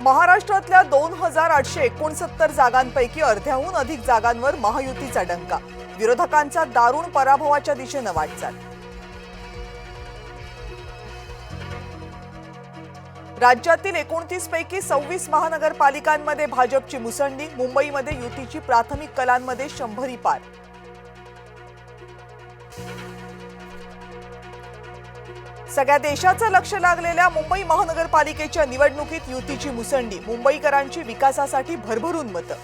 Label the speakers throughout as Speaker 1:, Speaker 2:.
Speaker 1: महाराष्ट्रातल्या 2869 जागांपैकी अर्ध्याहून अधिक जागांवर महायुतीचा डंका. विरोधकांचा दारुण पराभवाच्या दिशेने वाटचाल. राज्यातील 29 पैकी 26 महानगरपालिकांमध्ये भाजपची मुसंडी. मुंबईमध्ये युतीची प्राथमिक कलांमध्ये 100 पार. सगळ्या देशाचं लक्ष लागलेल्या मुंबई महानगरपालिकेच्या निवडणुकीत युतीची मुसंडी. मुंबईकरांची विकासासाठी भरभरून मतं.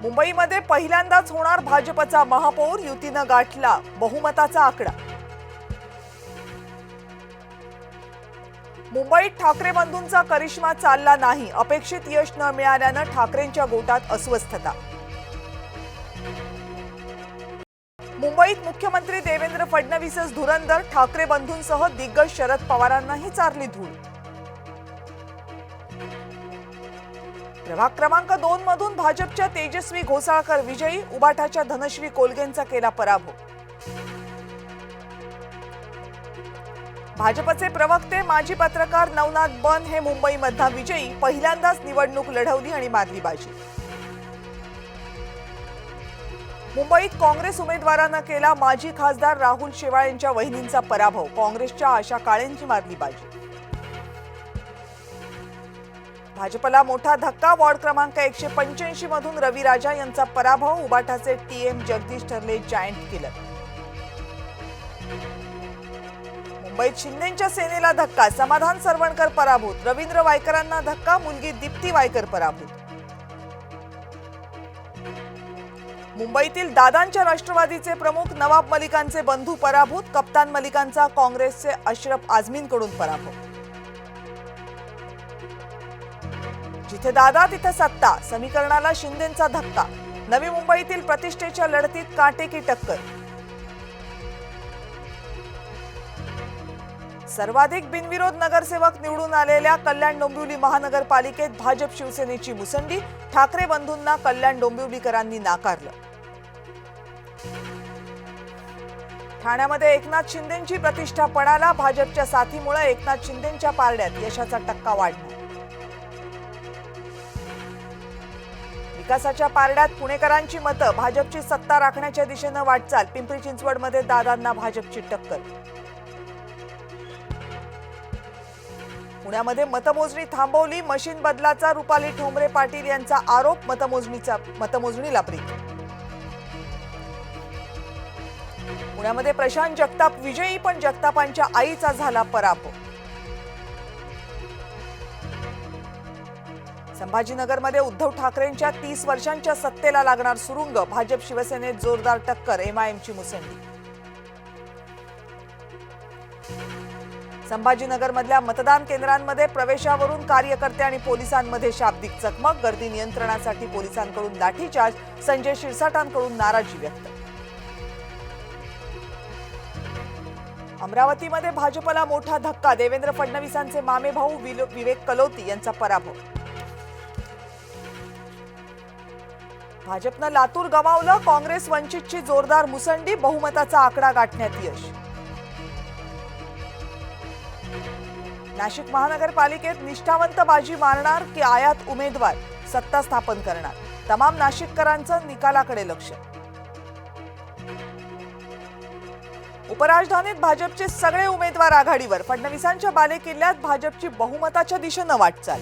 Speaker 1: मुंबईमध्ये पहिल्यांदाच होणार भाजपचा महापौर. युतीनं गाठला बहुमताचा आकडा. मुंबईत ठाकरे बंधूंचा करिश्मा चालला नाही. अपेक्षित यश न मिळाल्यानं ठाकरेंच्या गोटात अस्वस्थता. मुंबईत मुख्यमंत्री देवेंद्र फडणवीसच धुरंधर. ठाकरे बंधूंसह दिग्गज शरद पवारांनाही चारली धूळ. प्रभाग क्रमांक 2 मधून भाजपच्या तेजस्वी घोसाळकर विजयी. उबाटाच्या धनश्री कोलगेंचा केला पराभव. भाजपचे प्रवक्ते माजी पत्रकार नवनाथ बन हे मुंबईमधला विजयी. पहिल्यांदाच निवडणूक लढवली आणि मारली बाजी. मुंबईत काँग्रेस उमेदवारांना केला माजी खासदार राहुल शेवाळेंच्या वहिनींचा पराभव. काँग्रेसच्या आशा काळेंची मारली बाजी. भाजपला मोठा धक्का. वॉर्ड क्रमांक 185 मधून रवी राजा यांचा पराभव. उबाटाचे टीएम जगदीश ठरले जायंट किलर. मुंबईत शिंदेंच्या सेनेला धक्का. समाधान सरवणकर पराभूत. रवींद्र वायकरांना धक्का. मुलगी दीप्ती वायकर पराभूत. मुंबईतील दादांच्या राष्ट्रवादीचे प्रमुख नवाब मलिकांचे बंधू पराभूत. कप्तान मलिकांचा काँग्रेसचे अशरफ आझमींकडून पराभव. जिथे दादा तिथे सत्ता. समीकरणाला शिंदेंचा धक्का. नवी मुंबईतील प्रतिष्ठेच्या लढतीत काटेकी टक्कर. सर्वाधिक बिनविरोध नगरसेवक निवडून आलेल्या कल्याण डोंबिवली महानगरपालिकेत भाजप शिवसेनेची मुसंडी. ठाकरे बंधूंना कल्याण डोंबिवलीकरांनी नाकारलं. ठाण्यामध्ये एकनाथ शिंदेंची प्रतिष्ठा पणाला. भाजपच्या साथीमुळे एकनाथ शिंदेंच्या पारड्यात यशाचा टक्का वाढला. विकासाच्या पारड्यात पुणेकरांची मतं. भाजपची सत्ता राखण्याच्या दिशेनं वाटचाल. पिंपरी चिंचवडमध्ये दादांना भाजपची टक्कर. पुण्यामध्ये मतमोजणी थांबवली. मशीन बदलाचा रुपाली ठोंबरे पाटील यांचा आरोप. मतमोजणीला ब्रेक. पुण्यामध्ये प्रशांत जगताप विजयी. पण जगतापांच्या आईचा झाला पराभव. संभाजीनगरमध्ये उद्धव ठाकरेंच्या 30 वर्षांच्या सत्तेला लागणार सुरुंग. भाजप शिवसेनेत जोरदार टक्कर. एमआयएमची मुसंडी. संभाजीनगरमधल्या मतदान केंद्रांमध्ये प्रवेशावरून कार्यकर्ते आणि पोलिसांमध्ये शाब्दिक चकमक. गर्दी नियंत्रणासाठी पोलिसांकडून लाठीचार्ज. संजय शिरसाटांकडून नाराजी व्यक्त. अमरावतीमध्ये भाजपला मोठा धक्का. देवेंद्र फडणवीसांचे मामे भाऊ विवेक कलोती यांचा पराभव. भाजपनं लातूर गमावलं. काँग्रेस वंचितची जोरदार मुसंडी. बहुमताचा आकडा गाठण्यात यश. नाशिक महानगरपालिकेत निष्ठावंत बाजी मारणार की आयात उमेदवार सत्ता स्थापन करणार. तमाम नाशिककरांचं निकालाकडे लक्ष. उपराजधानीत भाजपचे सगळे उमेदवार आघाडीवर. फडणवीसांच्या बालेकिल्ल्यात भाजपची बहुमताच्या दिशेनं वाटचाल.